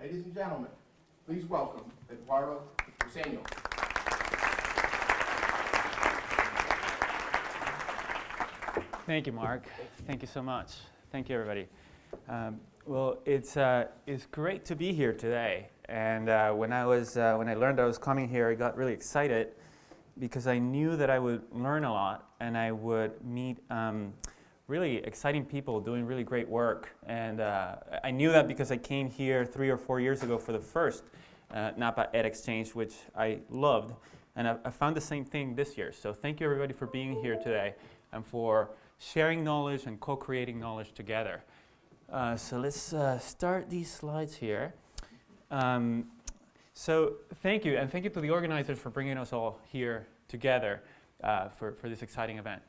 Ladies and gentlemen, please welcome Eduardo Bricen. Thank you, Mark. Thank you so much. Thank you, everybody. Well, it's great to be here today. And when I learned I was coming here, I got really excited because I knew that I would learn a lot and I would meet really exciting people doing really great work. And I knew that because I came here 3 or 4 years ago for the first Napa Ed Exchange, which I loved. And I found the same thing this year. So thank you, everybody, for being here today and for sharing knowledge and co-creating knowledge together. So let's start these slides here. So thank you, and thank you to the organizers for bringing us all here together for this exciting event.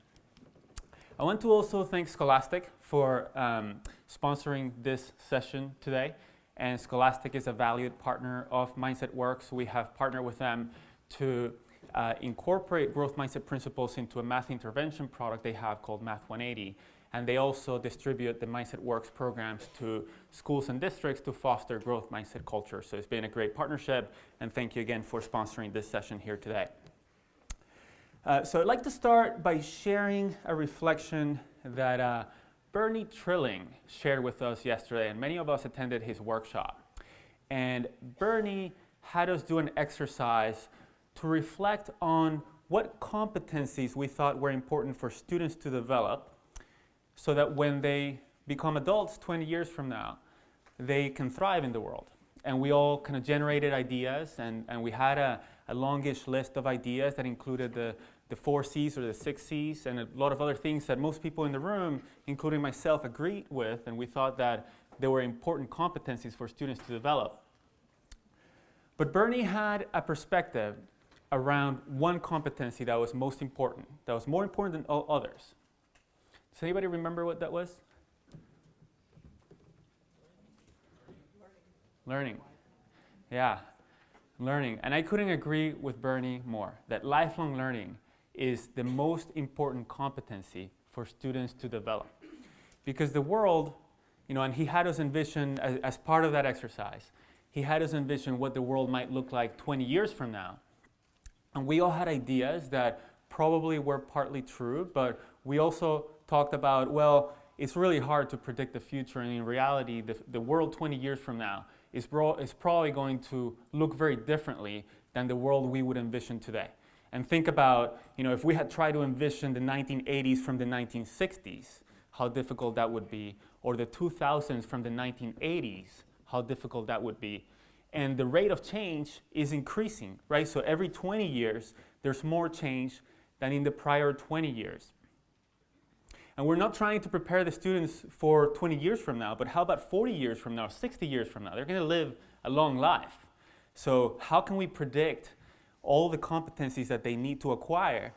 I want to also thank Scholastic for sponsoring this session today. And Scholastic is a valued partner of Mindset Works. We have partnered with them to incorporate growth mindset principles into a math intervention product they have called Math 180. And they also distribute the Mindset Works programs to schools and districts to foster growth mindset culture. So it's been a great partnership, and thank you again for sponsoring this session here today. So I'd like to start by sharing a reflection that Bernie Trilling shared with us yesterday, and many of us attended his workshop. And Bernie had us do an exercise to reflect on what competencies we thought were important for students to develop so that when they become adults 20 years from now, they can thrive in the world. And we all kind of generated ideas, and we had a longish list of ideas that included the 4 C's or the 6 C's and a lot of other things that most people in the room, including myself, agreed with, and we thought that they were important competencies for students to develop. But Bernie had a perspective around one competency that was most important, that was more important than all others. Does anybody remember what that was? Learning. Yeah, learning. And I couldn't agree with Bernie more, that lifelong learning is the most important competency for students to develop. Because the world, and he had us envision, as part of that exercise, he had us envision what the world might look like 20 years from now. And we all had ideas that probably were partly true, but we also talked about, well, it's really hard to predict the future, and in reality, the world 20 years from now is probably going to look very differently than the world we would envision today. And think about, if we had tried to envision the 1980s from the 1960s, how difficult that would be, or the 2000s from the 1980s, how difficult that would be. And the rate of change is increasing, right? So every 20 years, there's more change than in the prior 20 years. And we're not trying to prepare the students for 20 years from now, but how about 40 years from now, 60 years from now? They're going to live a long life. So how can we predict all the competencies that they need to acquire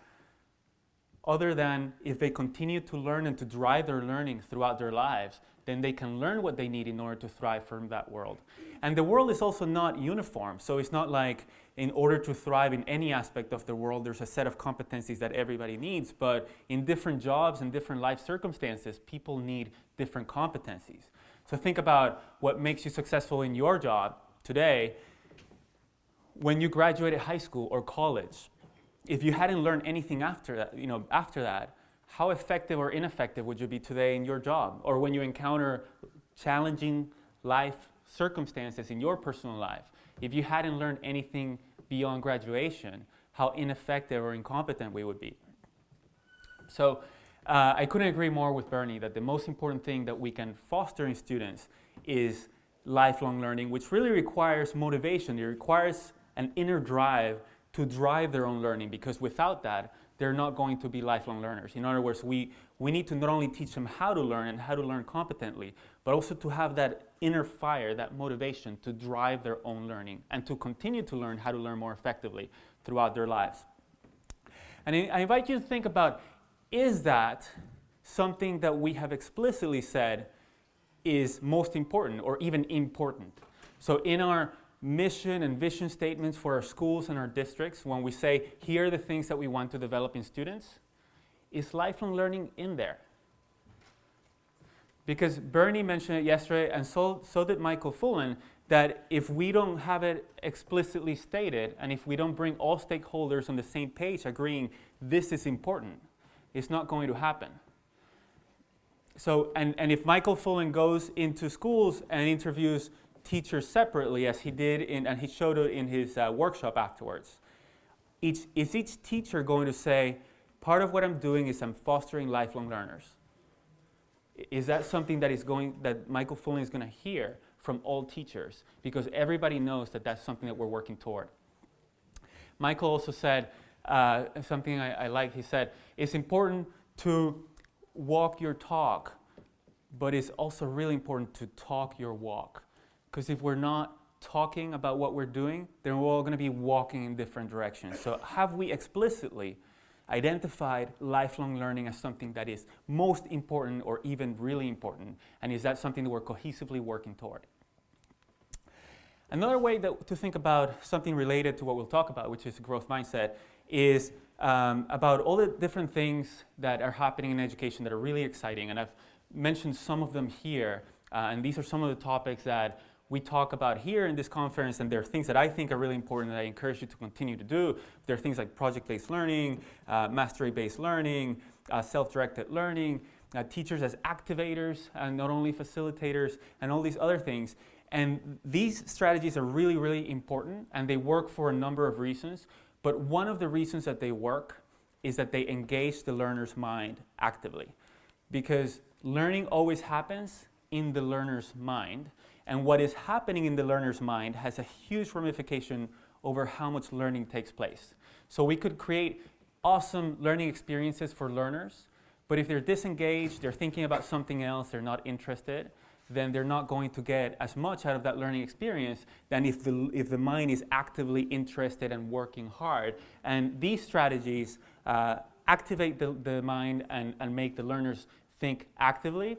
other than if they continue to learn and to drive their learning throughout their lives, then they can learn what they need in order to thrive from that world. And the world is also not uniform. So it's not like in order to thrive in any aspect of the world, there's a set of competencies that everybody needs. But in different jobs and different life circumstances, people need different competencies. So think about what makes you successful in your job today. When you graduated high school or college, if you hadn't learned anything after that, how effective or ineffective would you be today in your job? Or when you encounter challenging life circumstances in your personal life, if you hadn't learned anything beyond graduation, how ineffective or incompetent we would be. So I couldn't agree more with Bernie that the most important thing that we can foster in students is lifelong learning, which really requires motivation. It requires an inner drive to drive their own learning, because without that, they're not going to be lifelong learners. In other words, we need to not only teach them how to learn and how to learn competently, but also to have that inner fire, that motivation to drive their own learning and to continue to learn how to learn more effectively throughout their lives. And I invite you to think about, is that something that we have explicitly said is most important or even important? So in our mission and vision statements for our schools and our districts, when we say, here are the things that we want to develop in students, is lifelong learning in there? Because Bernie mentioned it yesterday, and so did Michael Fullen, that if we don't have it explicitly stated, and if we don't bring all stakeholders on the same page agreeing this is important, it's not going to happen. So, and if Michael Fullen goes into schools and interviews teachers separately, as he did, and he showed it in his workshop afterwards, is each teacher going to say, part of what I'm doing is I'm fostering lifelong learners? Is that something that Michael Fullen is going to hear from all teachers? Because everybody knows that that's something that we're working toward. Michael also said something I like. He said, it's important to walk your talk, but it's also really important to talk your walk. Because if we're not talking about what we're doing, then we're all going to be walking in different directions. So have we explicitly identified lifelong learning as something that is most important or even really important? And is that something that we're cohesively working toward? Another way to think about something related to what we'll talk about, which is growth mindset, is about all the different things that are happening in education that are really exciting. And I've mentioned some of them here. And these are some of the topics that we talk about here in this conference, and there are things that I think are really important that I encourage you to continue to do. There are things like project-based learning, mastery-based learning, self-directed learning, teachers as activators and not only facilitators, and all these other things. And these strategies are really, really important, and they work for a number of reasons. But one of the reasons that they work is that they engage the learner's mind actively. Because learning always happens in the learner's mind. And what is happening in the learner's mind has a huge ramification over how much learning takes place. So we could create awesome learning experiences for learners, but if they're disengaged, they're thinking about something else, they're not interested, then they're not going to get as much out of that learning experience than if the mind is actively interested and working hard. And these strategies activate the mind and make the learners think actively.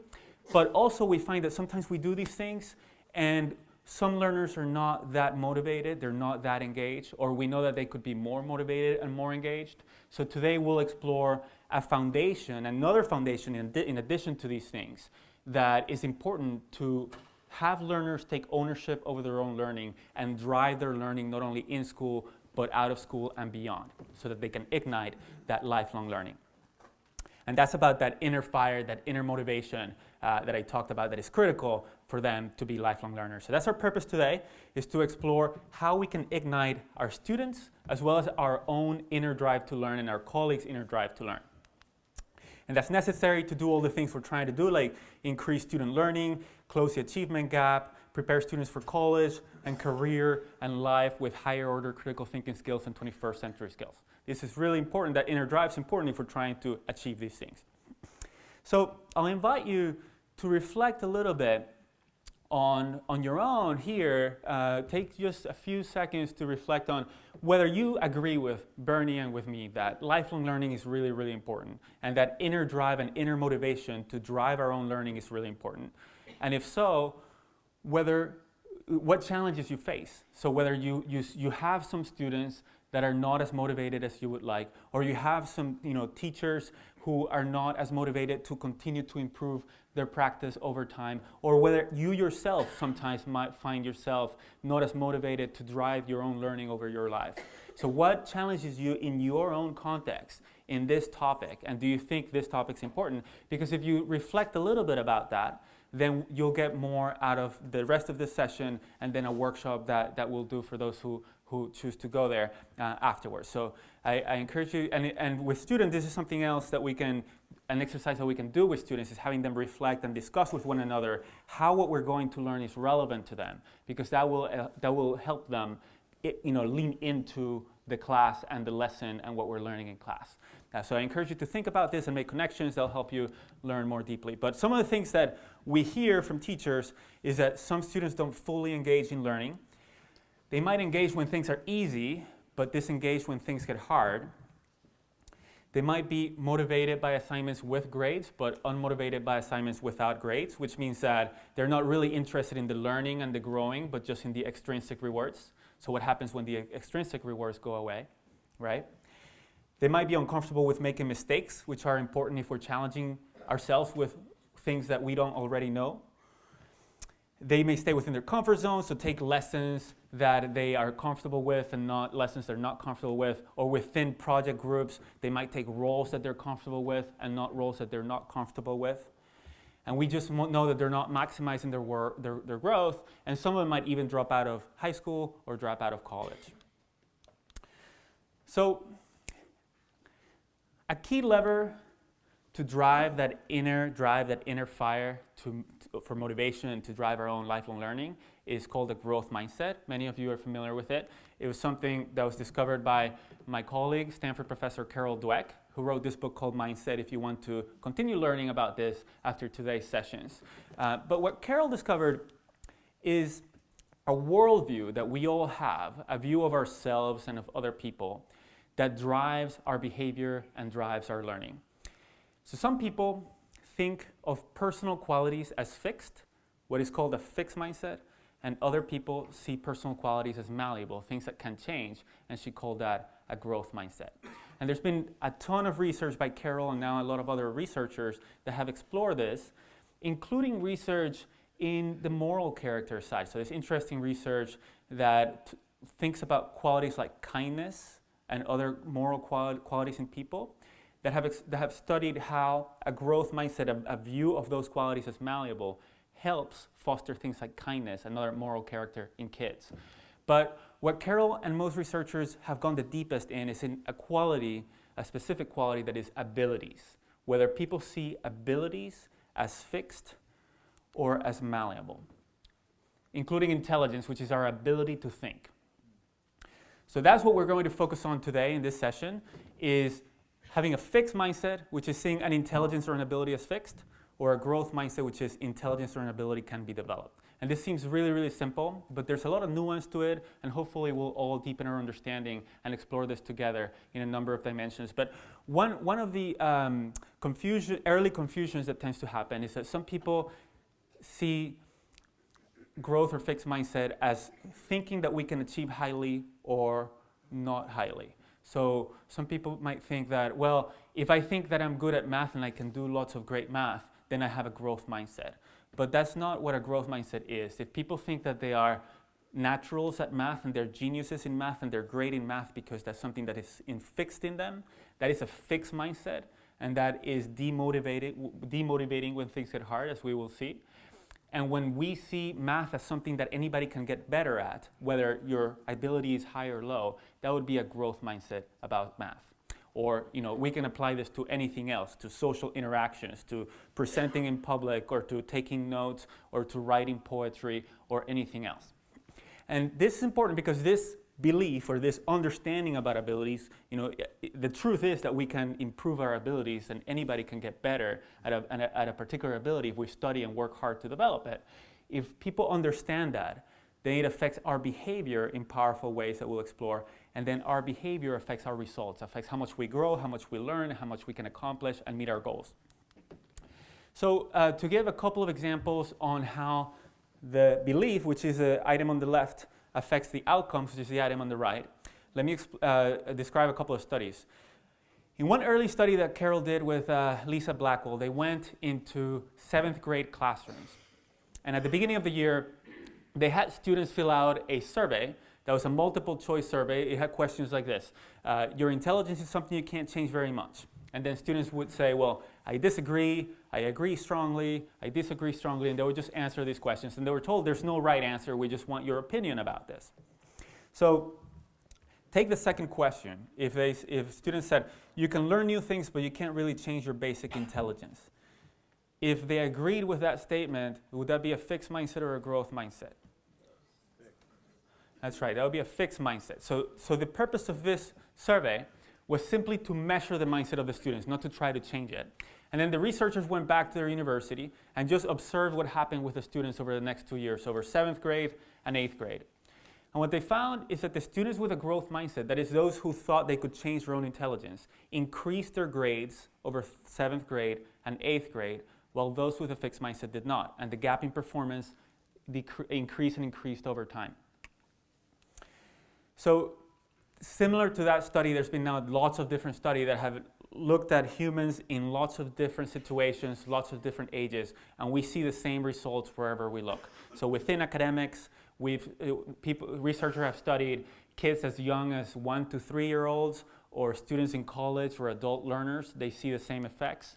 But also we find that sometimes we do these things and some learners are not that motivated, they're not that engaged, or we know that they could be more motivated and more engaged. So today we'll explore a foundation, another foundation in addition to these things, that is important to have learners take ownership over their own learning and drive their learning not only in school, but out of school and beyond, so that they can ignite that lifelong learning. And that's about that inner fire, that inner motivation that I talked about that is critical for them to be lifelong learners. So that's our purpose today, is to explore how we can ignite our students as well as our own inner drive to learn and our colleagues' inner drive to learn. And that's necessary to do all the things we're trying to do, like increase student learning, close the achievement gap, prepare students for college and career and life with higher order critical thinking skills and 21st century skills. This is really important. That inner drive is important if we're trying to achieve these things. So I'll invite you to reflect a little bit on your own here. Take just a few seconds to reflect on whether you agree with Bernie and with me that lifelong learning is really, really important, and that inner drive and inner motivation to drive our own learning is really important. And if so, what challenges you face. So whether you have some students that are not as motivated as you would like, or you have some teachers who are not as motivated to continue to improve their practice over time, or whether you yourself sometimes might find yourself not as motivated to drive your own learning over your life. So what challenges you in your own context in this topic, and do you think this topic's important? Because if you reflect a little bit about that, then you'll get more out of the rest of this session and then a workshop that we'll do for those who choose to go there afterwards. So I encourage you, and with students, this is something else that an exercise that we can do with students is having them reflect and discuss with one another how what we're going to learn is relevant to them, because that will help them lean into the class and the lesson and what we're learning in class. So I encourage you to think about this and make connections. They'll help you learn more deeply. But some of the things that we hear from teachers is that some students don't fully engage in learning. They might engage when things are easy, but disengage when things get hard. They might be motivated by assignments with grades, but unmotivated by assignments without grades, which means that they're not really interested in the learning and the growing, but just in the extrinsic rewards. So what happens when the extrinsic rewards go away, right? They might be uncomfortable with making mistakes, which are important if we're challenging ourselves with things that we don't already know. They may stay within their comfort zone, so take lessons that they are comfortable with and not lessons they're not comfortable with. Or within project groups, they might take roles that they're comfortable with and not roles that they're not comfortable with. And we just know that they're not maximizing their growth, and some of them might even drop out of high school or drop out of college. So a key lever to drive that inner fire for motivation and to drive our own lifelong learning is called a growth mindset. Many of you are familiar with it. It was something that was discovered by my colleague, Stanford professor Carol Dweck, who wrote this book called Mindset if you want to continue learning about this after today's sessions. But what Carol discovered is a worldview that we all have, a view of ourselves and of other people that drives our behavior and drives our learning. So some people think of personal qualities as fixed, what is called a fixed mindset, and other people see personal qualities as malleable, things that can change, and she called that a growth mindset. And there's been a ton of research by Carol and now a lot of other researchers that have explored this, including research in the moral character side. So there's interesting research that thinks about qualities like kindness and other moral qualities in people that have studied how a growth mindset, a view of those qualities as malleable, helps foster things like kindness and other moral character in kids. But what Carol and most researchers have gone the deepest in is in a specific quality that is abilities, whether people see abilities as fixed or as malleable, including intelligence, which is our ability to think. So that's what we're going to focus on today in this session, is having a fixed mindset, which is seeing an intelligence or an ability as fixed, or a growth mindset, which is intelligence or an ability can be developed. And this seems really, really simple, but there's a lot of nuance to it, and hopefully we'll all deepen our understanding and explore this together in a number of dimensions. But one of the early confusions that tends to happen is that some people see growth or fixed mindset as thinking that we can achieve highly or not highly. So some people might think that, well, if I think that I'm good at math and I can do lots of great math, then I have a growth mindset. But that's not what a growth mindset is. If people think that they are naturals at math and they're geniuses in math and they're great in math because that's something that is fixed in them, that is a fixed mindset, and that is demotivating when things get hard, as we will see. And when we see math as something that anybody can get better at, whether your ability is high or low, that would be a growth mindset about math. Or, we can apply this to anything else, to social interactions, to presenting in public, or to taking notes, or to writing poetry, or anything else. And this is important because this belief or this understanding about abilities, the truth is that we can improve our abilities and anybody can get better at a particular ability if we study and work hard to develop it. If people understand that, then it affects our behavior in powerful ways that we'll explore, and then our behavior affects our results, affects how much we grow, how much we learn, how much we can accomplish and meet our goals. So to give a couple of examples on how the belief, which is the item on the left, affects the outcomes, which is the item on the right, let me describe a couple of studies. In one early study that Carol did with Lisa Blackwell, they went into 7th grade classrooms. And at the beginning of the year, they had students fill out a survey that was a multiple choice survey. It had questions like this. Your intelligence is something you can't change very much. And then students would say, well, I disagree, I agree strongly, I disagree strongly, and they would just answer these questions. And they were told there's no right answer, we just want your opinion about this. So take the second question. If students said, you can learn new things, but you can't really change your basic intelligence. If they agreed with that statement, would that be a fixed mindset or a growth mindset? That's right, that would be a fixed mindset. So the purpose of this survey was simply to measure the mindset of the students, not to try to change it. And then the researchers went back to their university and just observed what happened with the students over the next 2 years, over 7th grade and 8th grade. And what they found is that the students with a growth mindset, that is those who thought they could change their own intelligence, increased their grades over 7th grade and 8th grade, while those with a fixed mindset did not. And the gap in performance increased over time. So similar to that study, there's been now lots of different studies that have looked at humans in lots of different situations, lots of different ages, and we see the same results wherever we look. So within academics, researchers have studied kids as young as 1 to 3 year olds, or students in college or adult learners. They see the same effects.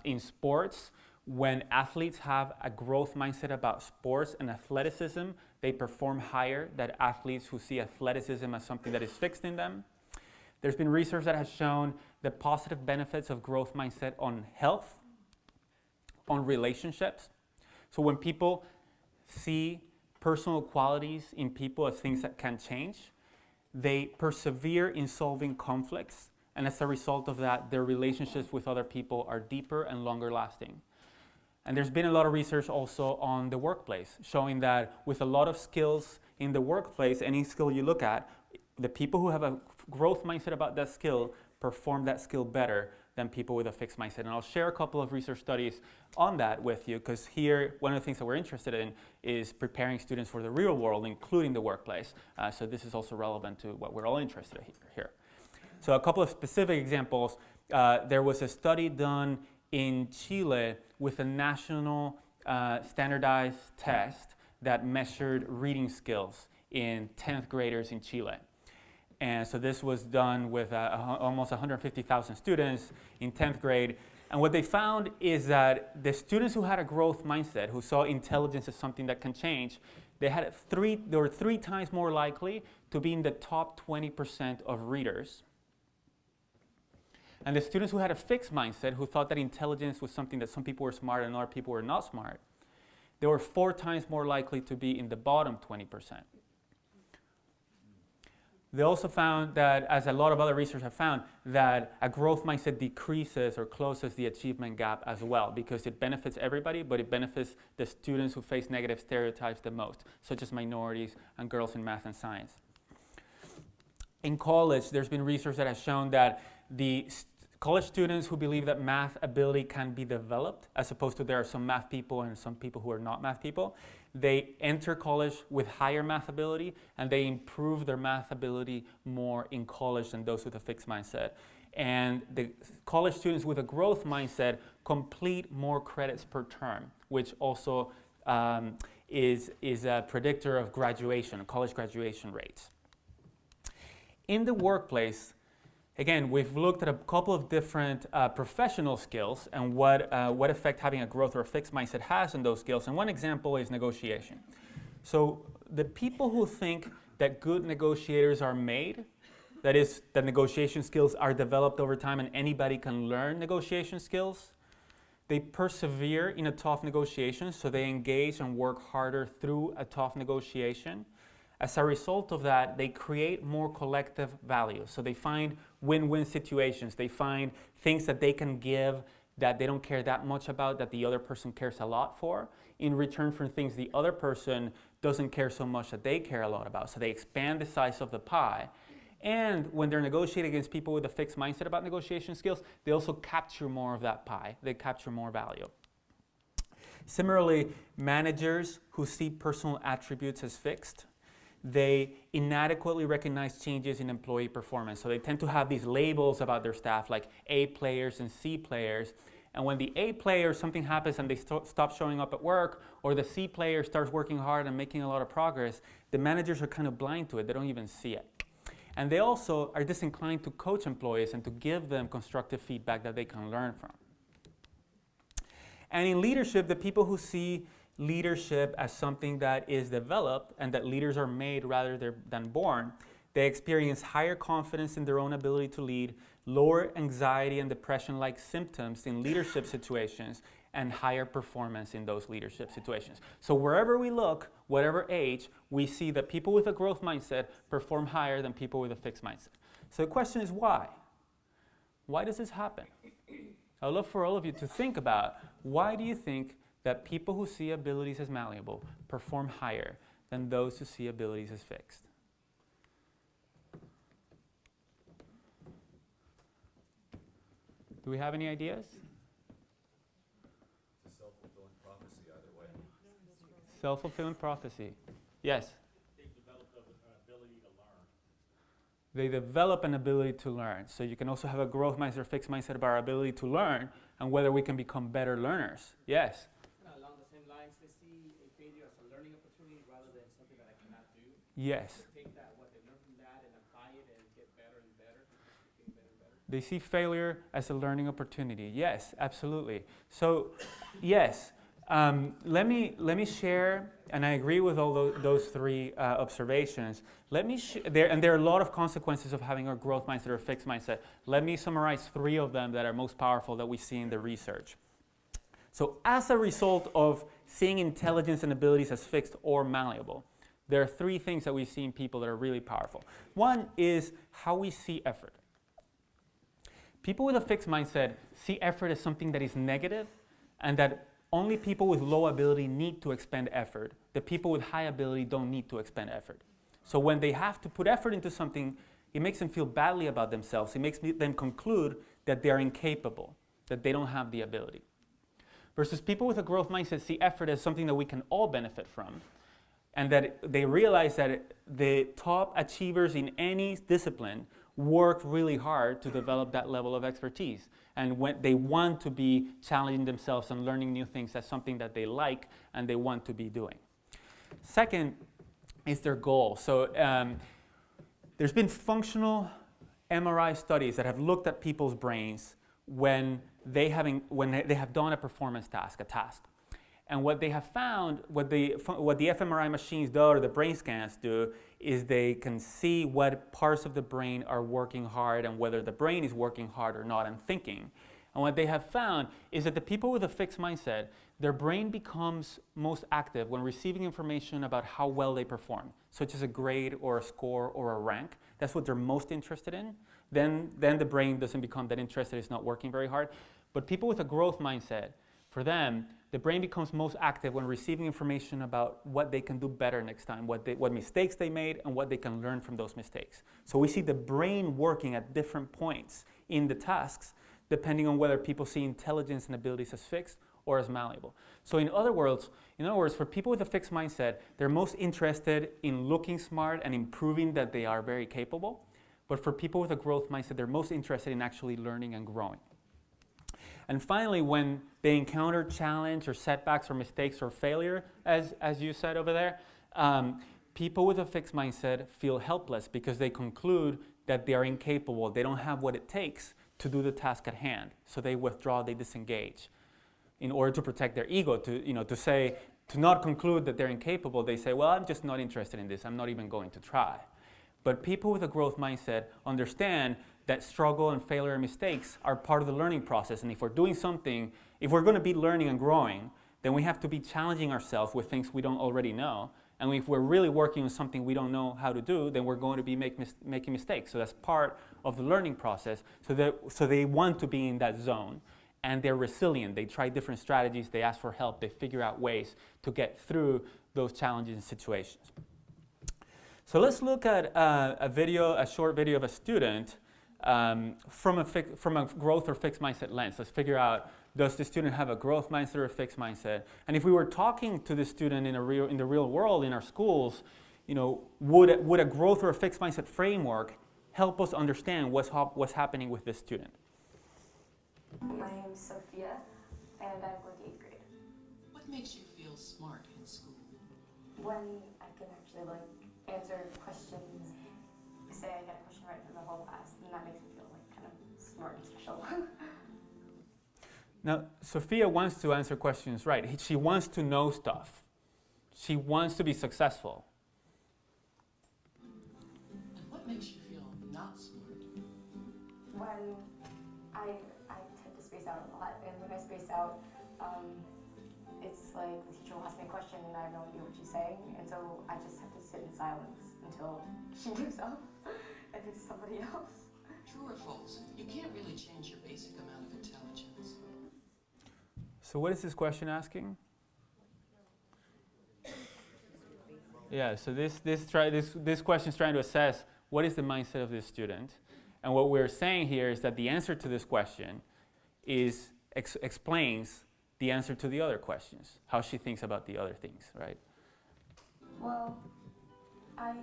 In sports, when athletes have a growth mindset about sports and athleticism, they perform higher than athletes who see athleticism as something that is fixed in them. There's been research that has shown the positive benefits of growth mindset on health, on relationships. So when people see personal qualities in people as things that can change, they persevere in solving conflicts, and as a result of that, their relationships with other people are deeper and longer lasting. And there's been a lot of research also on the workplace, showing that with a lot of skills in the workplace, any skill you look at, the people who have a growth mindset about that skill perform that skill better than people with a fixed mindset. And I'll share a couple of research studies on that with you, because here, one of the things that we're interested in is preparing students for the real world, including the workplace. So this is also relevant to what we're all interested in here. So a couple of specific examples. There was a study done in Chile with a national standardized test that measured reading skills in 10th graders in Chile. And so this was done with almost 150,000 students in 10th grade. And what they found is that the students who had a growth mindset, who saw intelligence as something that can change, they were 3 times more likely to be in the top 20% of readers. And the students who had a fixed mindset, who thought that intelligence was something that some people were smart and other people were not smart, they were 4 times more likely to be in the bottom 20%. They also found that, as a lot of other research have found, that a growth mindset decreases or closes the achievement gap as well, because it benefits everybody, but it benefits the students who face negative stereotypes the most, such as minorities and girls in math and science. In college, there's been research that has shown that the college students who believe that math ability can be developed, as opposed to there are some math people and some people who are not math people, they enter college with higher math ability, and they improve their math ability more in college than those with a fixed mindset. And the college students with a growth mindset complete more credits per term, which also is a predictor of graduation, college graduation rates. In the workplace, again, we've looked at a couple of different professional skills and what effect having a growth or a fixed mindset has on those skills. And one example is negotiation. So the people who think that good negotiators are made, that is, that negotiation skills are developed over time and anybody can learn negotiation skills, they persevere in a tough negotiation, so they engage and work harder through a tough negotiation. As a result of that, they create more collective value. So they find win-win situations. They find things that they can give that they don't care that much about, that the other person cares a lot for, in return for things the other person doesn't care so much that they care a lot about. So they expand the size of the pie. And when they're negotiating against people with a fixed mindset about negotiation skills, they also capture more of that pie. They capture more value. Similarly, managers who see personal attributes as fixed, they inadequately recognize changes in employee performance. So they tend to have these labels about their staff, like A players and C players. And when the A player, something happens and they stop showing up at work, or the C player starts working hard and making a lot of progress, the managers are kind of blind to it. They don't even see it. And they also are disinclined to coach employees and to give them constructive feedback that they can learn from. And in leadership, the people who see leadership as something that is developed and that leaders are made rather than born, they experience higher confidence in their own ability to lead, lower anxiety and depression-like symptoms in leadership situations, and higher performance in those leadership situations. So wherever we look, whatever age, we see that people with a growth mindset perform higher than people with a fixed mindset. So the question is why? Why does this happen? I would love for all of you to think about, why do you think that people who see abilities as malleable perform higher than those who see abilities as fixed? Do we have any ideas? It's a self-fulfilling prophecy either way. Self-fulfilling prophecy. Yes? They've developed an ability to learn. They develop an ability to learn. So you can also have a growth mindset or fixed mindset about our ability to learn and whether we can become better learners. Yes? Along the same lines, they see a failure as a learning opportunity rather than something that I cannot do. Yes. They take that, what they learn from that, and apply it and get better and better, getting better and better. They see failure as a learning opportunity. Yes, absolutely. So, yes, let me share, and I agree with all those three observations. There are a lot of consequences of having a growth mindset or a fixed mindset. Let me summarize three of them that are most powerful that we see in the research. So, as a result of seeing intelligence and abilities as fixed or malleable, there are three things that we see in people that are really powerful. One is how we see effort. People with a fixed mindset see effort as something that is negative and that only people with low ability need to expend effort. The people with high ability don't need to expend effort. So when they have to put effort into something, it makes them feel badly about themselves. It makes them conclude that they're incapable, that they don't have the ability. Versus people with a growth mindset see effort as something that we can all benefit from, and that they realize that the top achievers in any discipline work really hard to develop that level of expertise. And when they want to be challenging themselves and learning new things, that's something that they like and they want to be doing. Second is their goal. So there's been functional MRI studies that have looked at people's brains when they have done a performance task, a task. And what they have found, what the fMRI machines do, or the brain scans do, is they can see what parts of the brain are working hard and whether the brain is working hard or not and thinking. And what they have found is that the people with a fixed mindset, their brain becomes most active when receiving information about how well they perform, such as a grade or a score or a rank. That's what they're most interested in. Then the brain doesn't become that interested, it's not working very hard. But people with a growth mindset, for them, the brain becomes most active when receiving information about what they can do better next time, what mistakes they made, and what they can learn from those mistakes. So we see the brain working at different points in the tasks, depending on whether people see intelligence and abilities as fixed or as malleable. So in other words, for people with a fixed mindset, they're most interested in looking smart and improving that they are very capable. But for people with a growth mindset, they're most interested in actually learning and growing. And finally, when they encounter challenge or setbacks or mistakes or failure, as you said over there, people with a fixed mindset feel helpless because they conclude that they are incapable. They don't have what it takes to do the task at hand. So they withdraw, they disengage. In order to protect their ego, to not conclude that they're incapable, they say, well, I'm just not interested in this. I'm not even going to try. But people with a growth mindset understand that struggle and failure and mistakes are part of the learning process. And if we're doing something, if we're going to be learning and growing, then we have to be challenging ourselves with things we don't already know. And if we're really working on something we don't know how to do, then we're going to be making mistakes. So that's part of the learning process. So they want to be in that zone. And they're resilient. They try different strategies. They ask for help. They figure out ways to get through those challenging situations. So let's look at a short video of a student from a growth or fixed mindset lens. Let's figure out, does the student have a growth mindset or a fixed mindset? And if we were talking to the student in the real world, in our schools, would a growth or a fixed mindset framework help us understand what's happening with this student? My name is Sophia, and I'm going to 8th grade. What makes you feel smart in school? When I can actually answer questions, say I get a question right from the whole class, and that makes me feel kind of smart and special. Now, Sophia wants to answer questions right. She wants to know stuff. She wants to be successful. And what makes you feel not smart? When I tend to space out a lot, and when I space out, it's like the teacher will ask me a question and I have no idea what she's saying, and so I just have to sit in silence until she gives up and it's somebody else. True or false? You can't really change your basic amount of intelligence. So what is this question asking? Yeah, so this question is trying to assess what is the mindset of this student. And what we're saying here is that the answer to this question explains the answer to the other questions, how she thinks about the other things, right? Well, I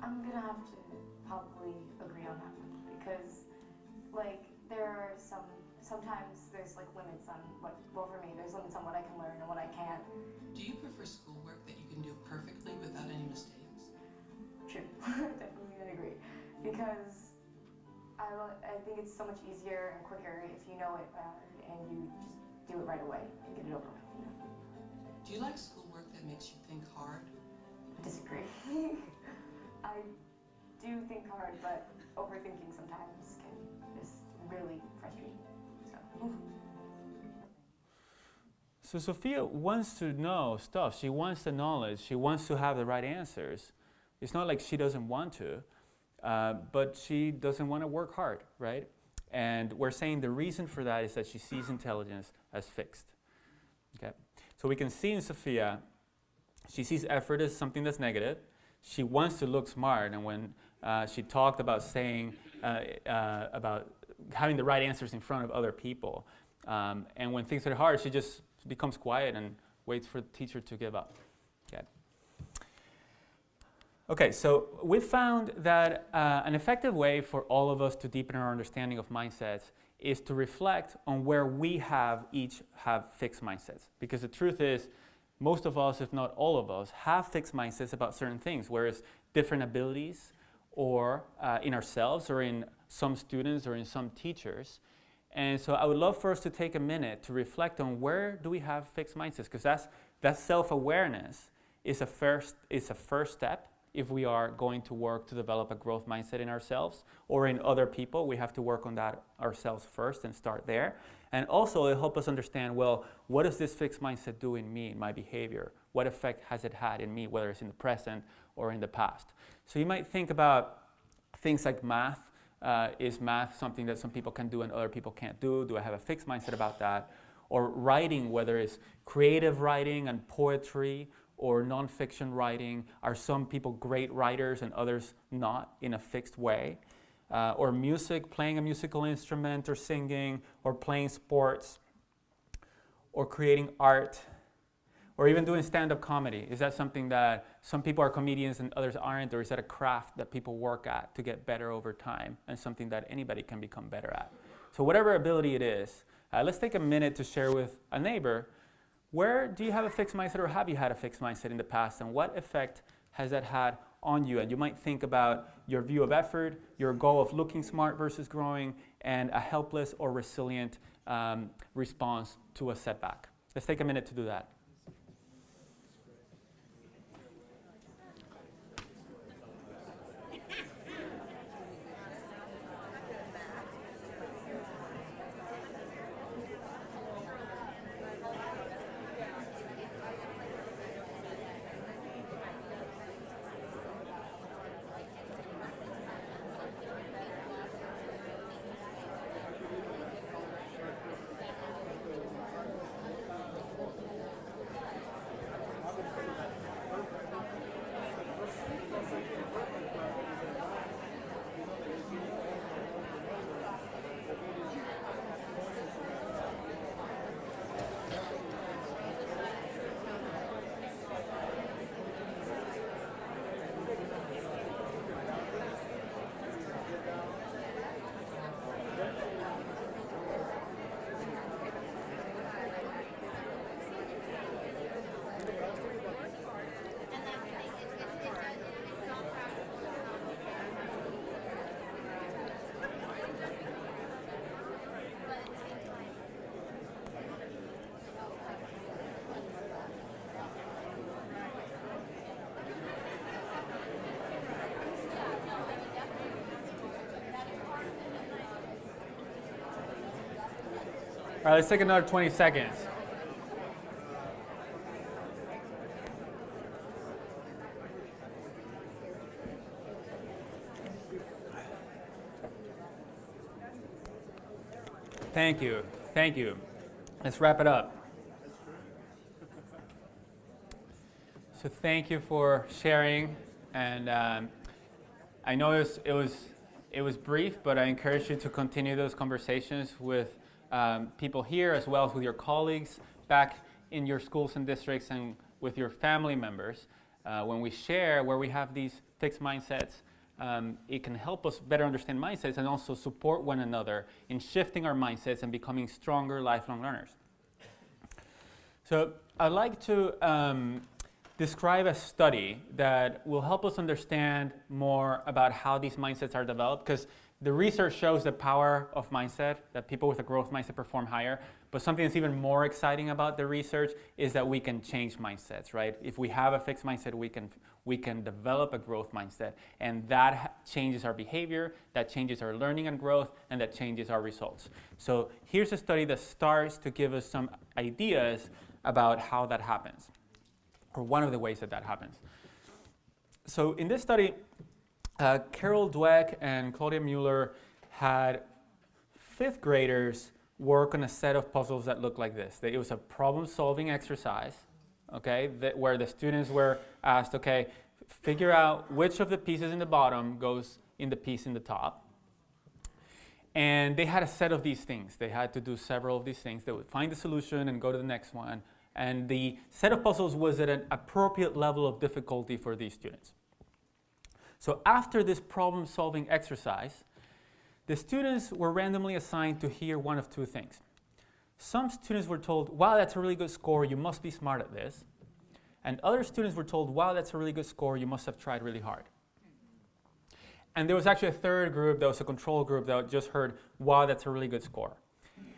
I'm gonna have to probably agree on that one because, like, sometimes there's like limits on what, well, for me, there's limits on what I can learn and what I can't. Do you prefer schoolwork that you can do perfectly without any mistakes? True, definitely gonna agree because I think it's so much easier and quicker if you know it and you just do it right away and get it over with. You know? Do you like schoolwork that makes you think hard? Disagree. I do think hard, but overthinking sometimes can just really frustrate me. So Sophia wants to know stuff. She wants the knowledge. She wants to have the right answers. It's not like she doesn't want to, but she doesn't want to work hard, right? And we're saying the reason for that is that she sees intelligence as fixed. Okay? So we can see in Sophia, she sees effort as something that's negative. She wants to look smart, and when she talked about saying, about having the right answers in front of other people, and when things are hard, she just becomes quiet and waits for the teacher to give up. Okay. Okay, so we found that an effective way for all of us to deepen our understanding of mindsets is to reflect on where we each have fixed mindsets. Because the truth is, most of us, if not all of us, have fixed mindsets about certain things, whereas different abilities or in ourselves or in some students or in some teachers. And so I would love for us to take a minute to reflect on where do we have fixed mindsets, because that self-awareness is a first step if we are going to work to develop a growth mindset in ourselves or in other people. We have to work on that ourselves first and start there. And also it'll help us understand, well, what does this fixed mindset do in me, in my behavior? What effect has it had in me, whether it's in the present or in the past? So you might think about things like math. Is math something that some people can do and other people can't do? Do I have a fixed mindset about that? Or writing, whether it's creative writing and poetry or nonfiction writing. Are some people great writers and others not in a fixed way? Or music, playing a musical instrument or singing or playing sports or creating art or even doing stand-up comedy. Is that something that some people are comedians and others aren't, or is that a craft that people work at to get better over time and something that anybody can become better at? So whatever ability it is, let's take a minute to share with a neighbor, where do you have a fixed mindset or have you had a fixed mindset in the past, and what effect has that had on you? And you might think about your view of effort, your goal of looking smart versus growing, and a helpless or resilient response to a setback. Let's take a minute to do that. All right, let's take another 20 seconds. Thank you. Thank you. Let's wrap it up. So thank you for sharing, and I know it was brief, but I encourage you to continue those conversations with people here as well as with your colleagues back in your schools and districts and with your family members. When we share where we have these fixed mindsets, it can help us better understand mindsets and also support one another in shifting our mindsets and becoming stronger lifelong learners. So I'd like to describe a study that will help us understand more about how these mindsets are developed, because the research shows the power of mindset, that people with a growth mindset perform higher. But something that's even more exciting about the research is that we can change mindsets, right? If we have a fixed mindset, we can develop a growth mindset. And that changes our behavior, that changes our learning and growth, and that changes our results. So here's a study that starts to give us some ideas about how that happens, or one of the ways that that happens. So in this study, Carol Dweck and Claudia Mueller had 5th graders work on a set of puzzles that looked like this. It was a problem-solving exercise, okay, where the students were asked, okay, figure out which of the pieces in the bottom goes in the piece in the top. And they had a set of these things. They had to do several of these things. They would find the solution and go to the next one. And the set of puzzles was at an appropriate level of difficulty for these students. So after this problem-solving exercise, the students were randomly assigned to hear one of two things. Some students were told, wow, that's a really good score, you must be smart at this. And other students were told, wow, that's a really good score, you must have tried really hard. And there was actually a third group, that was a control group, that just heard, wow, that's a really good score.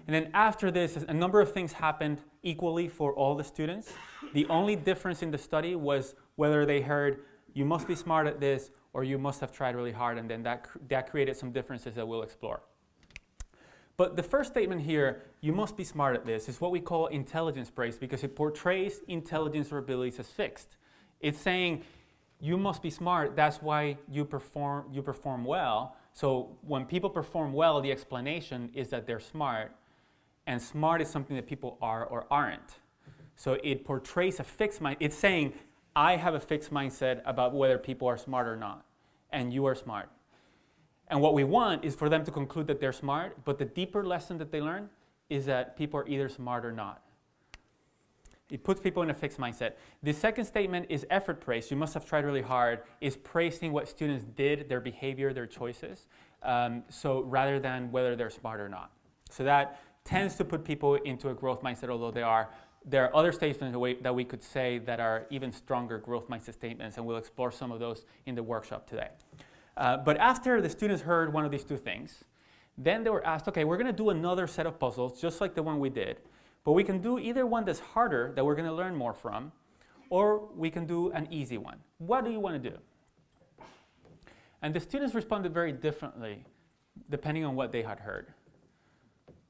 And then after this, a number of things happened equally for all the students. The only difference in the study was whether they heard, you must be smart at this, or you must have tried really hard, and then that created some differences that we'll explore. But the first statement here, you must be smart at this, is what we call intelligence praise, because it portrays intelligence or abilities as fixed. It's saying, you must be smart, that's why you perform well. So when people perform well, the explanation is that they're smart, and smart is something that people are or aren't. So it portrays a fixed mind. It's saying, I have a fixed mindset about whether people are smart or not, and you are smart. And what we want is for them to conclude that they're smart, but the deeper lesson that they learn is that people are either smart or not. It puts people in a fixed mindset. The second statement is effort praise. You must have tried really hard, is praising what students did, their behavior, their choices, so rather than whether they're smart or not. So that tends to put people into a growth mindset, although there are other statements that we could say that are even stronger growth mindset statements, and we'll explore some of those in the workshop today. But after the students heard one of these two things, then they were asked, okay, we're going to do another set of puzzles, just like the one we did, but we can do either one that's harder, that we're going to learn more from, or we can do an easy one. What do you want to do? And the students responded very differently, depending on what they had heard.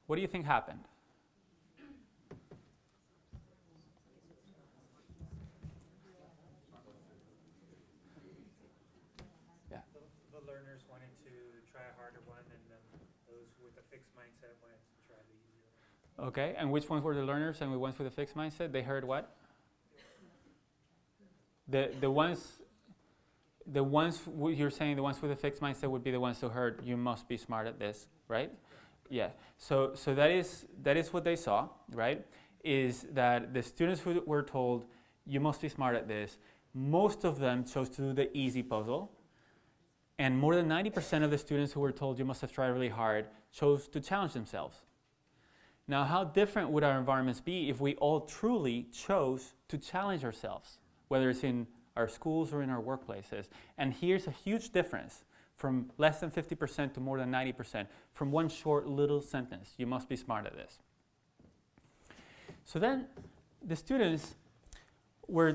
What do you think happened? The learners wanted to try a harder one, and then those with a fixed mindset wanted to try the easier one. Okay, and which ones were the learners and the ones with a fixed mindset? They heard what? The ones you're saying the ones with a fixed mindset would be the ones who heard, you must be smart at this, right? Yeah. So that is what they saw, right? Is that the students who were told, you must be smart at this, most of them chose to do the easy puzzle. And more than 90% of the students who were told you must have tried really hard chose to challenge themselves. Now, how different would our environments be if we all truly chose to challenge ourselves, whether it's in our schools or in our workplaces? And here's a huge difference from less than 50% to more than 90% from one short little sentence, you must be smart at this. So then the students were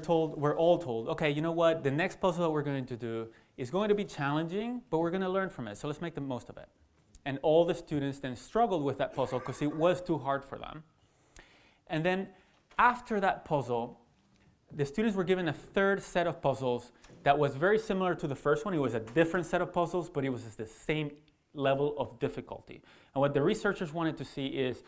all told, okay, you know what, the next puzzle that we're going to do is going to be challenging, but we're going to learn from it, so let's make the most of it. And all the students then struggled with that puzzle because it was too hard for them. And then after that puzzle, the students were given a third set of puzzles that was very similar to the first one. It was a different set of puzzles, but it was the same level of difficulty. And what the researchers wanted to see is,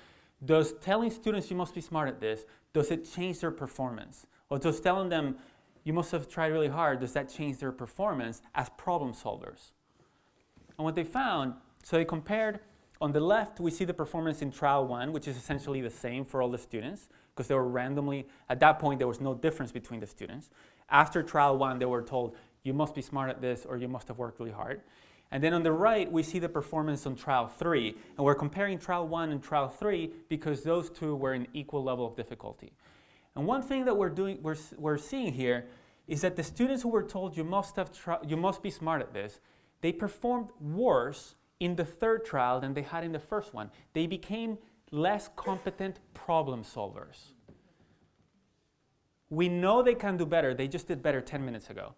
does telling students you must be smart at this, does it change their performance? Or does telling them you must have tried really hard, does that change their performance as problem solvers? And what they found, so they compared, on the left we see the performance in trial 1, which is essentially the same for all the students, because they were randomly, at that point there was no difference between the students. After trial 1, they were told, you must be smart at this or you must have worked really hard. And then on the right, we see the performance on trial 3. And we're comparing trial 1 and trial 3 because those two were in equal level of difficulty. And one thing that we're seeing here is that the students who were told you must be smart at this, they performed worse in the third trial than they had in the first one. They became less competent problem solvers. We know they can do better. They just did better 10 minutes ago.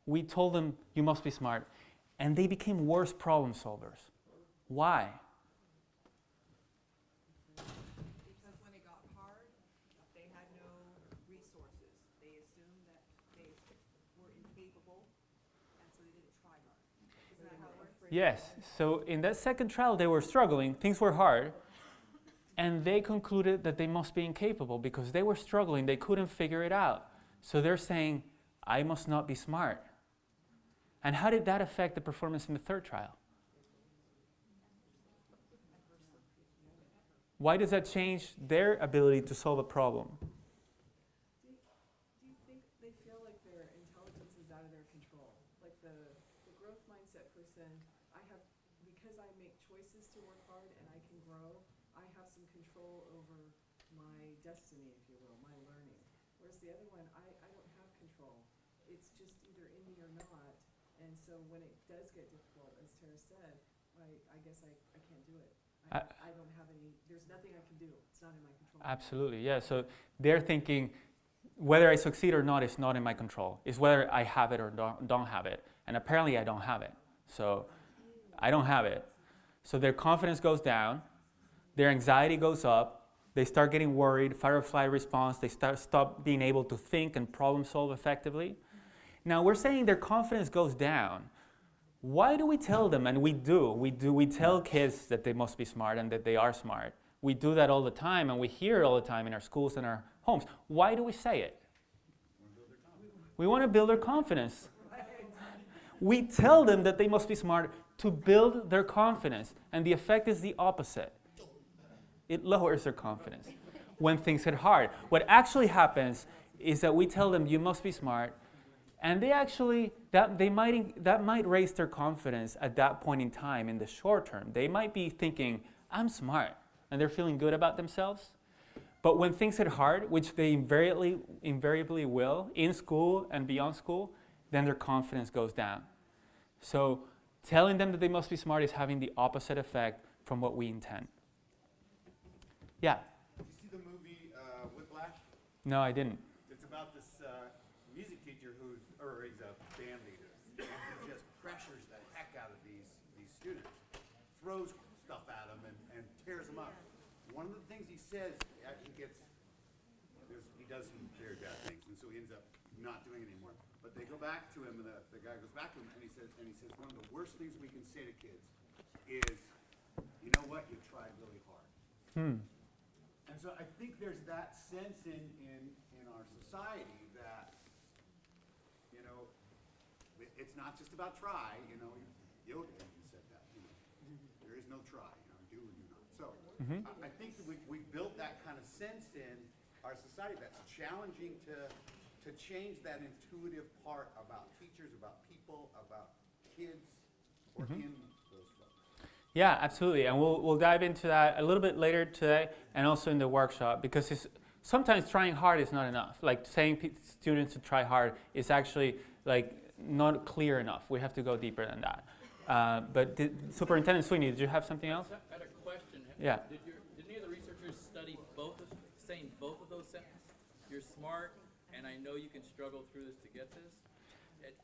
We told them you must be smart, and they became worse problem solvers. Why? Because when it got hard, they had no resources. They assumed that they were incapable, and so they didn't try hard. Isn't that how it works? Yes. So in that second trial, they were struggling. Things were hard. And they concluded that they must be incapable because they were struggling. They couldn't figure it out. So they're saying, I must not be smart. And how did that affect the performance in the third trial? Why does that change their ability to solve a problem? Do you think they feel like their intelligence is out of their control? Like the growth mindset person, because I make choices to work hard and I can grow, I have some control over my destiny, if you will, my learning. Whereas the other one, I don't have control. It's just either in me or not. And so when it does get difficult, as Tara said, I guess I can't do it. I don't have any, there's nothing I can do. It's not in my control. Absolutely, yeah. So they're thinking, whether I succeed or not is not in my control. It's whether I have it or don't have it. And apparently I don't have it. So I don't have it. So their confidence goes down. Their anxiety goes up. They start getting worried, fight or flight response. They stop being able to think and problem solve effectively. Now we're saying their confidence goes down. Why do we tell them? And we tell kids that they must be smart and that they are smart. We do that all the time, and we hear it all the time in our schools and our homes. Why do we say it? We want to build their confidence. We tell them that they must be smart to build their confidence, and the effect is the opposite. It lowers their confidence when things get hard. What actually happens is that we tell them you must be smart, and that might raise their confidence at that point in time in the short term. They might be thinking, I'm smart, and they're feeling good about themselves. But when things get hard, which they invariably will in school and beyond school, then their confidence goes down. So telling them that they must be smart is having the opposite effect from what we intend. Yeah? Did you see the movie Whiplash? No, I didn't. It's about this music teacher he's a band leader, and he just pressures the heck out of these students, throws stuff at them and tears them up. One of the things he says, he does some very bad things, and so he ends up not doing it anymore. But they go back to him, and the guy goes back to him, and he says, one of the worst things we can say to kids is, you know what, you tried really hard. And so I think there's that sense in our society that, you know, it's not just about try. You know, Yoda even said that. You know, there is no try. You know, do or do not. So I think that we built that kind of sense in our society that's challenging to change that intuitive part about teachers, about people, about kids, or in those folks. Yeah, absolutely. And we'll dive into that a little bit later today and also in the workshop, because sometimes trying hard is not enough. Like saying students to try hard is actually like not clear enough. We have to go deeper than that. But Superintendent Sweeney, did you have something else? I had a question. Yeah. Did any of the researchers study saying both of those sentences? You're smart, and I know you can struggle through this to get this.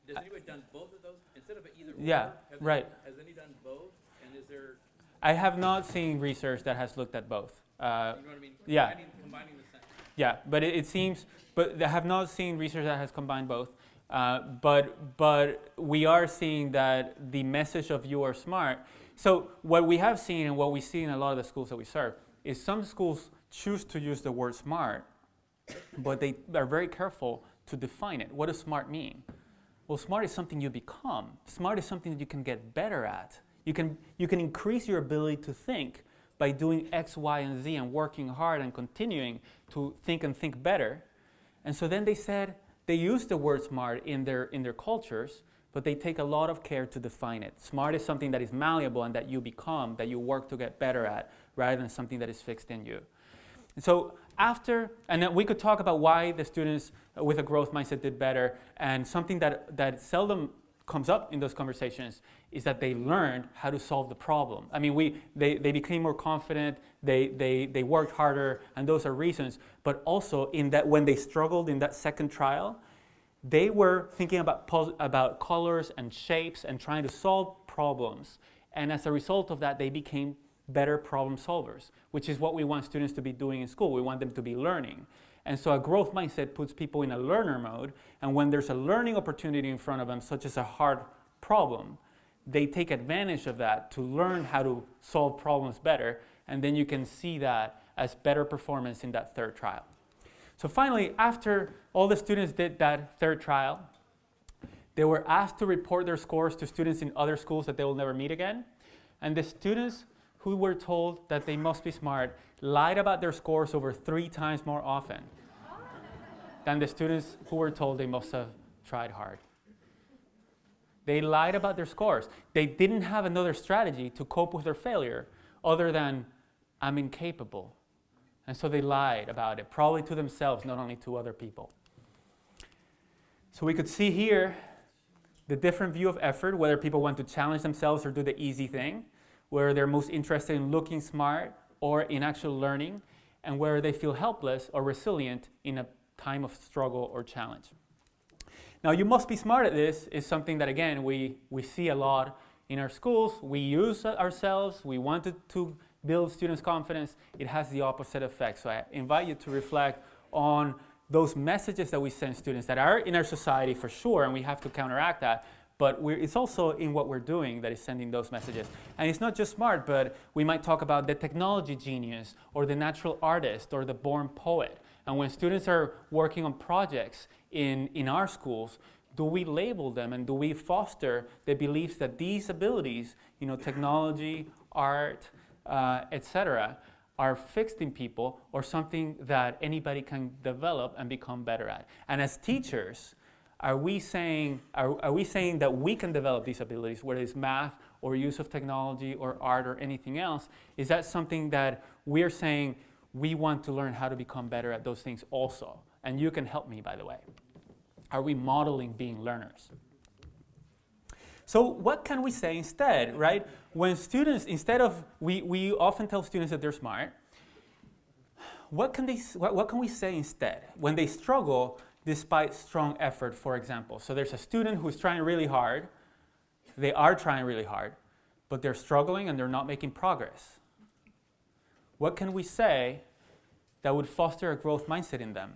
Has anybody done both of those instead of either? Yeah, right. Has any done both? And is there? I have not seen research that has looked at both. You know what I mean? Yeah. Combining the sentences. Yeah, but it seems, but I have not seen research that has combined both. But we are seeing that the message of you are smart. So what we have seen and what we see in a lot of the schools that we serve is some schools choose to use the word smart, but they are very careful to define it. What does smart mean? Well, smart is something you become. Smart is something that you can get better at. You can increase your ability to think by doing X, Y, and Z and working hard and continuing to think and think better. And so then they said, they use the word smart in their cultures, but they take a lot of care to define it. Smart is something that is malleable and that you become, that you work to get better at, rather than something that is fixed in you. And so and then we could talk about why the students with a growth mindset did better, and something that seldom comes up in those conversations is that they learned how to solve the problem. I mean, they became more confident, they worked harder, and those are reasons. But also in that when they struggled in that second trial, they were thinking about colors and shapes and trying to solve problems. And as a result of that, they became better problem solvers, which is what we want students to be doing in school. We want them to be learning. And so a growth mindset puts people in a learner mode, and when there's a learning opportunity in front of them, such as a hard problem, they take advantage of that to learn how to solve problems better, and then you can see that as better performance in that third trial. So finally, after all the students did that third trial, they were asked to report their scores to students in other schools that they will never meet again, and the students who were told that they must be smart lied about their scores over 3 times more often than the students who were told they must have tried hard. They lied about their scores. They didn't have another strategy to cope with their failure other than, I'm incapable. And so they lied about it, probably to themselves, not only to other people. So we could see here the different view of effort, whether people want to challenge themselves or do the easy thing, where they're most interested in looking smart or in actual learning, and where they feel helpless or resilient in a time of struggle or challenge. Now, you must be smart at this is something that, again, we see a lot in our schools. We use ourselves. We want to build students' confidence. It has the opposite effect. So I invite you to reflect on those messages that we send students that are in our society for sure, and we have to counteract that. But it's also in what we're doing that is sending those messages. And it's not just smart, but we might talk about the technology genius or the natural artist or the born poet. And when students are working on projects in our schools, do we label them and do we foster the beliefs that these abilities, technology, art, etc., are fixed in people or something that anybody can develop and become better at? And as teachers, are we saying that we can develop these abilities, whether it's math or use of technology or art or anything else? Is that something that we're saying we want to learn how to become better at those things also? And you can help me, by the way. Are we modeling being learners? So what can we say instead, right? When students, instead of, we often tell students that they're smart. What can we say instead when they struggle despite strong effort, for example? So there's a student who's trying really hard. They are trying really hard, but they're struggling and they're not making progress. What can we say that would foster a growth mindset in them?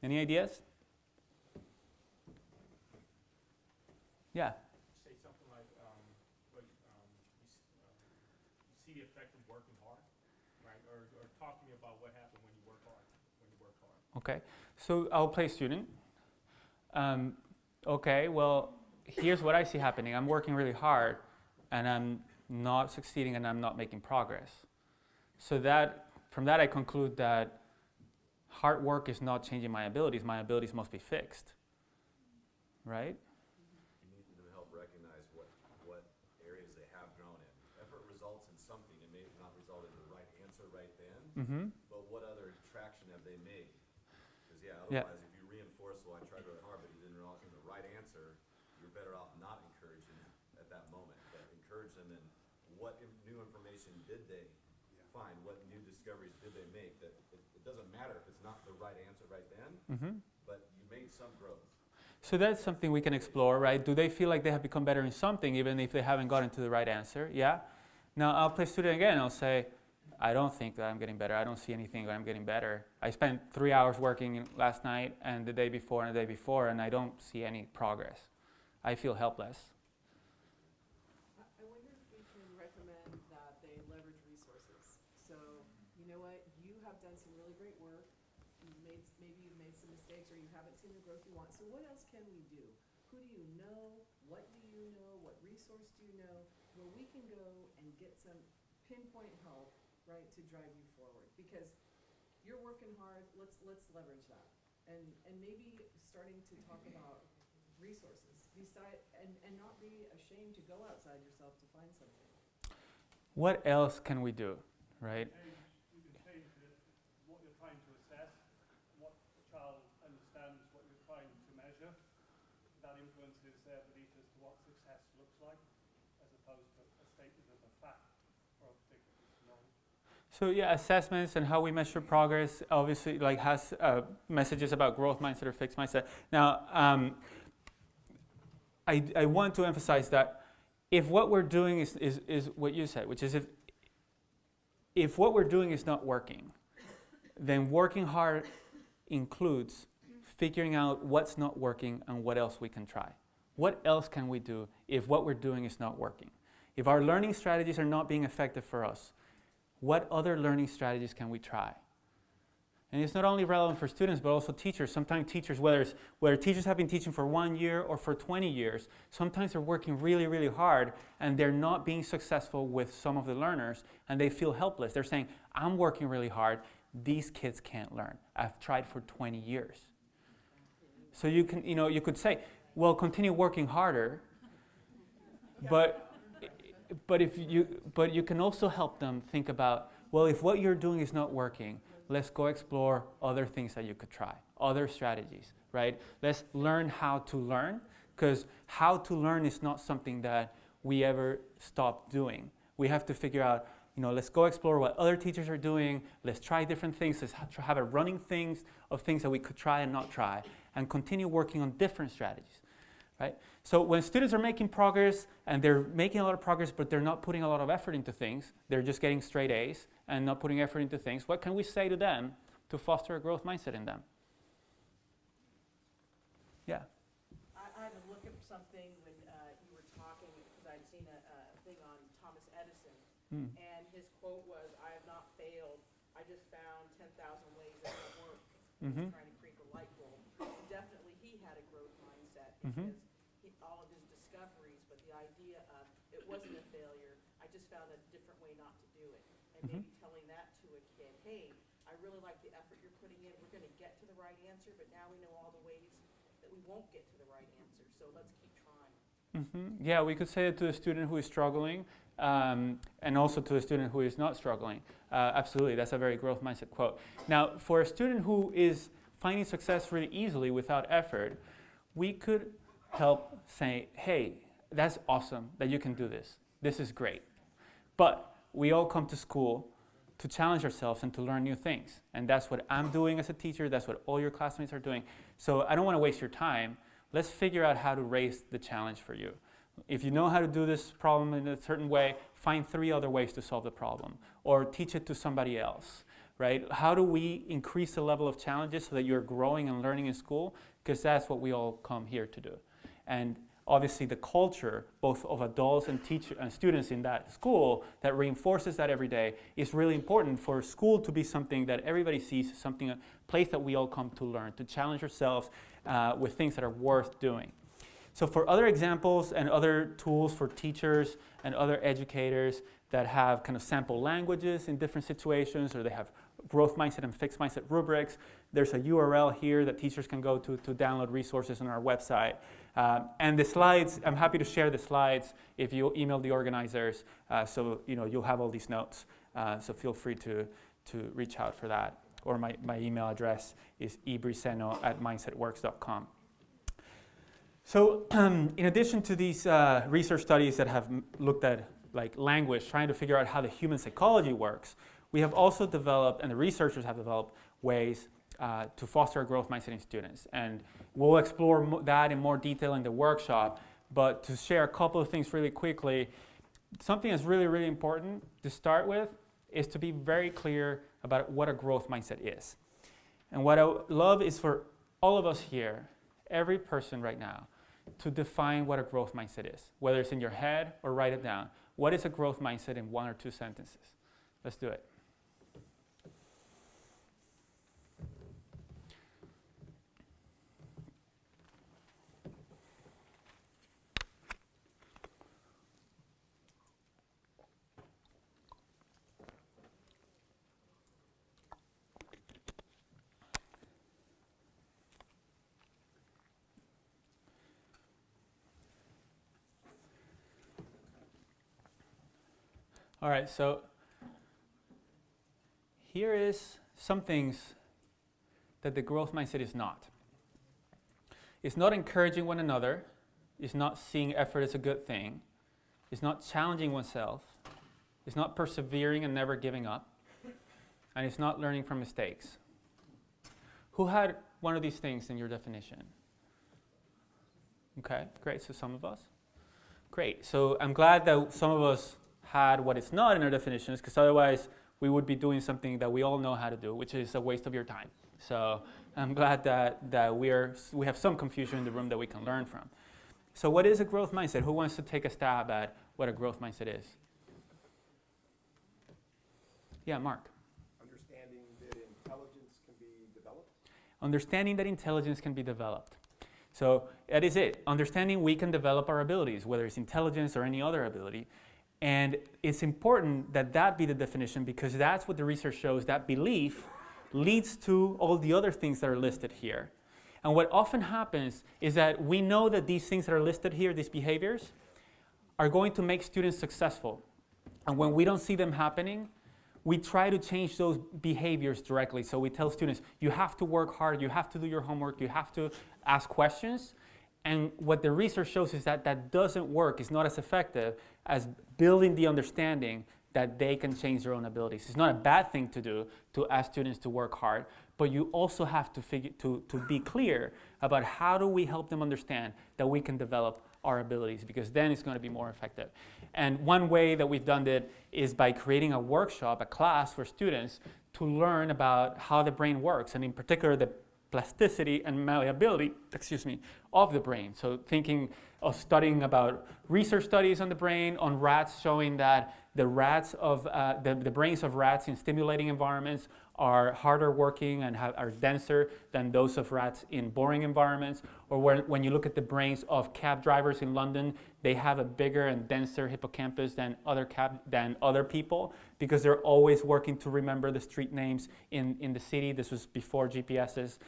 Any ideas? Yeah. Say something like, you see the effect of working hard, right? Or talk to me about what happened when you work hard. Okay, so I'll play student. Okay, well, here's what I see happening. I'm working really hard, and I'm not succeeding, and I'm not making progress. So from that I conclude that hard work is not changing my abilities. My abilities must be fixed, right? You need to help recognize what areas they have grown in. Effort results in something. It may not result in the right answer right then, but what other traction have they made? Because otherwise, if you reinforce, well, I tried really hard, but you didn't result in the right answer, you're better off not encouraging at that moment. But encourage them in what new information did they find, what new discoveries did they make. That it doesn't matter if it's not the right answer right then, but you made some growth. So that's something we can explore, right? Do they feel like they have become better in something even if they haven't gotten to the right answer? Yeah. Now I'll play student again. I'll say, I don't think that I'm getting better. I don't see anything that I'm getting better. I spent 3 hours working last night and the day before and the day before, and I don't see any progress. I feel helpless. I wonder if we can recommend that they leverage resources. So, you know what, you have done some really great work. Maybe you've made some mistakes or you haven't seen the growth you want. So what else can we do? Who do you know? What do you know? What resource do you know? Where we can go and get some pinpoint help, right, to drive you forward. Because you're working hard, let's leverage that. And maybe starting to talk about resources, and not be ashamed to go outside yourself to find something. What else can we do, right? You can change what you're trying to assess, what the child understands, what you're trying to measure. That influences their belief as to what success looks like, as opposed to a statement of a fact or a particular piece of knowledge. So yeah, assessments and how we measure progress obviously like has messages about growth mindset or fixed mindset. Now, I want to emphasize that if what we're doing is what you said, which is if what we're doing is not working, then working hard includes figuring out what's not working and what else we can try. What else can we do if what we're doing is not working? If our learning strategies are not being effective for us, what other learning strategies can we try? And it's not only relevant for students, but also teachers. Sometimes teachers, whether teachers have been teaching for 1 year or for 20 years, sometimes they're working really, really hard and they're not being successful with some of the learners and they feel helpless. They're saying, I'm working really hard, these kids can't learn. I've tried for 20 years. So you could say, well, continue working harder, but you can also help them think about, well, if what you're doing is not working, let's go explore other things that you could try, other strategies, right? Let's learn how to learn, because how to learn is not something that we ever stop doing. We have to figure out, let's go explore what other teachers are doing, let's try different things, let's have a running things of things that we could try and not try, and continue working on different strategies, right? So when students are making progress, and they're making a lot of progress, but they're not putting a lot of effort into things, they're just getting straight A's and not putting effort into things, what can we say to them to foster a growth mindset in them? Yeah. I had to look at something when you were talking, because I'd seen a thing on Thomas Edison, and his quote was, "I have not failed, I just found 10,000 ways that don't work." Trying to create the light bulb. Definitely he had a growth mindset, because all of his discoveries, but the idea of it wasn't a failure, I just found a different way not to do it. And maybe telling that to a kid, hey, I really like the effort you're putting in, we're going to get to the right answer, but now we know all the ways that we won't get to the right answer, so let's keep trying. Yeah, we could say it to a student who is struggling, and also to a student who is not struggling. Absolutely, that's a very growth mindset quote. Now, for a student who is finding success really easily without effort, we could help say, hey, that's awesome that you can do this. This is great. But we all come to school to challenge ourselves and to learn new things. And that's what I'm doing as a teacher. That's what all your classmates are doing. So I don't want to waste your time. Let's figure out how to raise the challenge for you. If you know how to do this problem in a certain way, find 3 other ways to solve the problem, or teach it to somebody else, right? How do we increase the level of challenges so that you're growing and learning in school? Because that's what we all come here to do. And obviously the culture, both of adults and teachers and students in that school, that reinforces that every day is really important for school to be something that everybody sees, something, a place that we all come to learn, to challenge ourselves with things that are worth doing. So for other examples and other tools for teachers and other educators that have kind of sample languages in different situations, or they have growth mindset and fixed mindset rubrics, there's a URL here that teachers can go to download resources on our website. And the slides, I'm happy to share the slides if you email the organizers, so you'll have all these notes. So feel free to reach out for that. Or my email address is ebriceno@mindsetworks.com. So in addition to these research studies that have looked at language, trying to figure out how the human psychology works, we have also developed, and the researchers have developed, ways to foster a growth mindset in students. And we'll explore that in more detail in the workshop, but to share a couple of things really quickly, something that's really, really important to start with is to be very clear about what a growth mindset is. And what I would love is for all of us here, every person right now, to define what a growth mindset is, whether it's in your head or write it down. What is a growth mindset in 1 or 2 sentences? Let's do it. All right, so here is some things that the growth mindset is not. It's not encouraging one another. It's not seeing effort as a good thing. It's not challenging oneself. It's not persevering and never giving up. And it's not learning from mistakes. Who had one of these things in your definition? Okay, great, so some of us. Great, so I'm glad that some of us had what it's not in our definitions, because otherwise we would be doing something that we all know how to do, which is a waste of your time. So I'm glad that we have some confusion in the room that we can learn from. So what is a growth mindset? Who wants to take a stab at what a growth mindset is? Yeah, Mark. Understanding that intelligence can be developed. Understanding that intelligence can be developed. So that is it. Understanding we can develop our abilities, whether it's intelligence or any other ability. And it's important that that be the definition, because that's what the research shows. That belief leads to all the other things that are listed here. And what often happens is that we know that these things that are listed here, these behaviors, are going to make students successful. And when we don't see them happening, we try to change those behaviors directly. So we tell students, you have to work hard, you have to do your homework, you have to ask questions. And what the research shows is that that doesn't work. It's not as effective as building the understanding that they can change their own abilities. It's not a bad thing to do, to ask students to work hard, but you also have to be clear about how do we help them understand that we can develop our abilities, because then it's going to be more effective. And one way that we've done it is by creating a workshop, a class for students to learn about how the brain works, and in particular the plasticity and malleability, of the brain. So thinking of studying about research studies on the brain, on rats, showing that the brains of rats in stimulating environments are harder working and are denser than those of rats in boring environments. Or when you look at the brains of cab drivers in London, they have a bigger and denser hippocampus than other people, because they're always working to remember the street names in the city. This was before GPSs.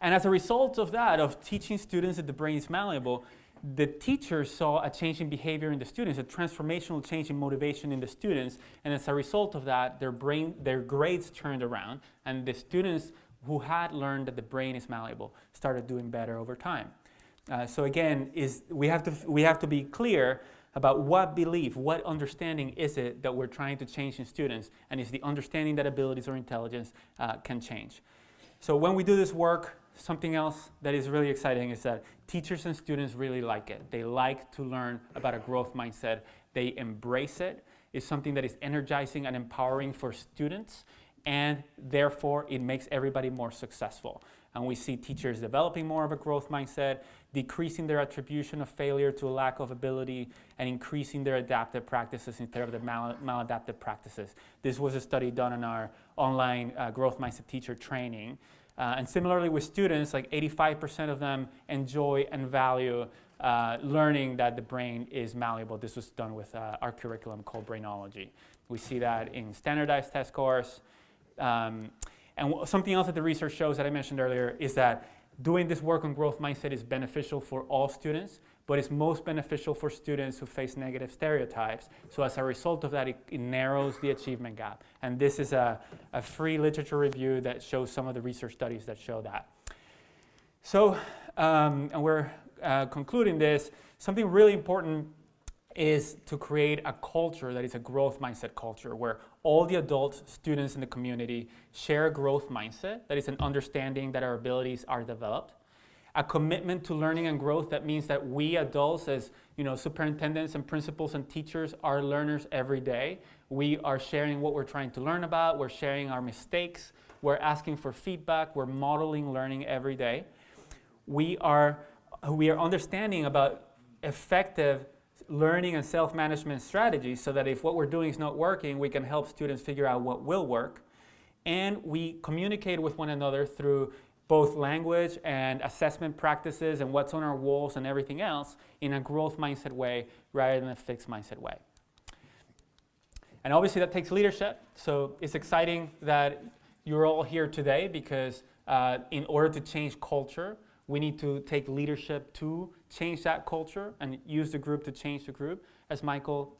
And as a result of that, of teaching students that the brain is malleable, the teachers saw a change in behavior in the students, a transformational change in motivation in the students, and as a result of that, their grades turned around, and the students who had learned that the brain is malleable started doing better over time. So again, we have to be clear about what belief, what understanding is it that we're trying to change in students, and is the understanding that abilities or intelligence can change. So when we do this work, something else that is really exciting is that teachers and students really like it. They like to learn about a growth mindset. They embrace it. It's something that is energizing and empowering for students, and therefore it makes everybody more successful. And we see teachers developing more of a growth mindset, decreasing their attribution of failure to a lack of ability, and increasing their adaptive practices instead of the maladaptive practices. This was a study done in our online growth mindset teacher training. And similarly with students, like 85% of them enjoy and value learning that the brain is malleable. This was done with our curriculum called Brainology. We see that in standardized test scores. And something else that the research shows that I mentioned earlier is that doing this work on growth mindset is beneficial for all students, but it's most beneficial for students who face negative stereotypes. So as a result of that, it narrows the achievement gap. And this is a free literature review that shows some of the research studies that show that. So, and we're concluding this, something really important is to create a culture that is a growth mindset culture, where all the adults, students in the community share a growth mindset, that is an understanding that our abilities are developed. A commitment to learning and growth, that means that we adults, as superintendents and principals and teachers, are learners every day. We are sharing what we're trying to learn about, we're sharing our mistakes, we're asking for feedback, we're modeling learning every day. We are understanding about effective learning and self-management strategies, so that if what we're doing is not working, we can help students figure out what will work. And we communicate with one another through both language and assessment practices and what's on our walls and everything else in a growth mindset way rather than a fixed mindset way. And obviously that takes leadership. So it's exciting that you're all here today, because in order to change culture, we need to take leadership to change that culture and use the group to change the group. As Michael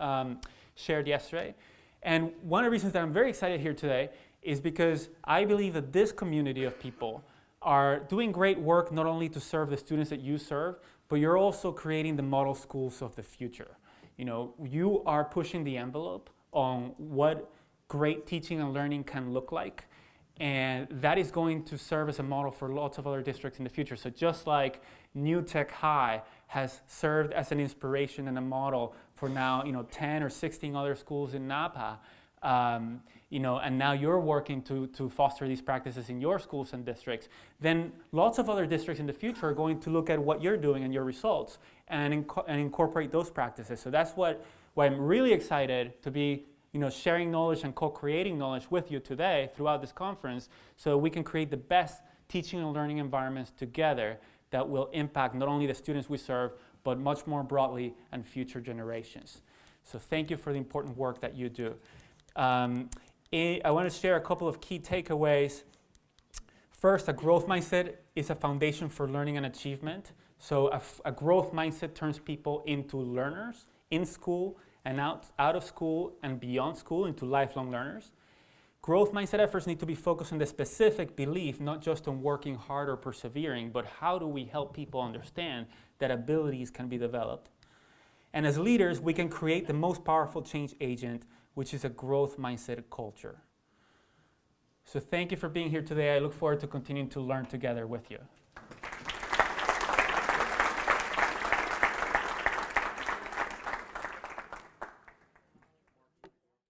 shared yesterday. And one of the reasons that I'm very excited here today is because I believe that this community of people are doing great work not only to serve the students that you serve, but you're also creating the model schools of the future. You know, you are pushing the envelope on what great teaching and learning can look like, and that is going to serve as a model for lots of other districts in the future. So just like New Tech High has served as an inspiration and a model for now, 10 or 16 other schools in Napa, and now you're working to foster these practices in your schools and districts, then lots of other districts in the future are going to look at what you're doing and your results and incorporate those practices. So that's why I'm really excited to be sharing knowledge and co-creating knowledge with you today throughout this conference, so we can create the best teaching and learning environments together that will impact not only the students we serve, but much more broadly and future generations. So thank you for the important work that you do. I want to share a couple of key takeaways. First, a growth mindset is a foundation for learning and achievement. So a growth mindset turns people into learners in school and out of school and beyond school, into lifelong learners. Growth mindset efforts need to be focused on the specific belief, not just on working hard or persevering, but how do we help people understand that abilities can be developed. And as leaders, we can create the most powerful change agent, which is a growth mindset culture. So thank you for being here today. I look forward to continuing to learn together with you.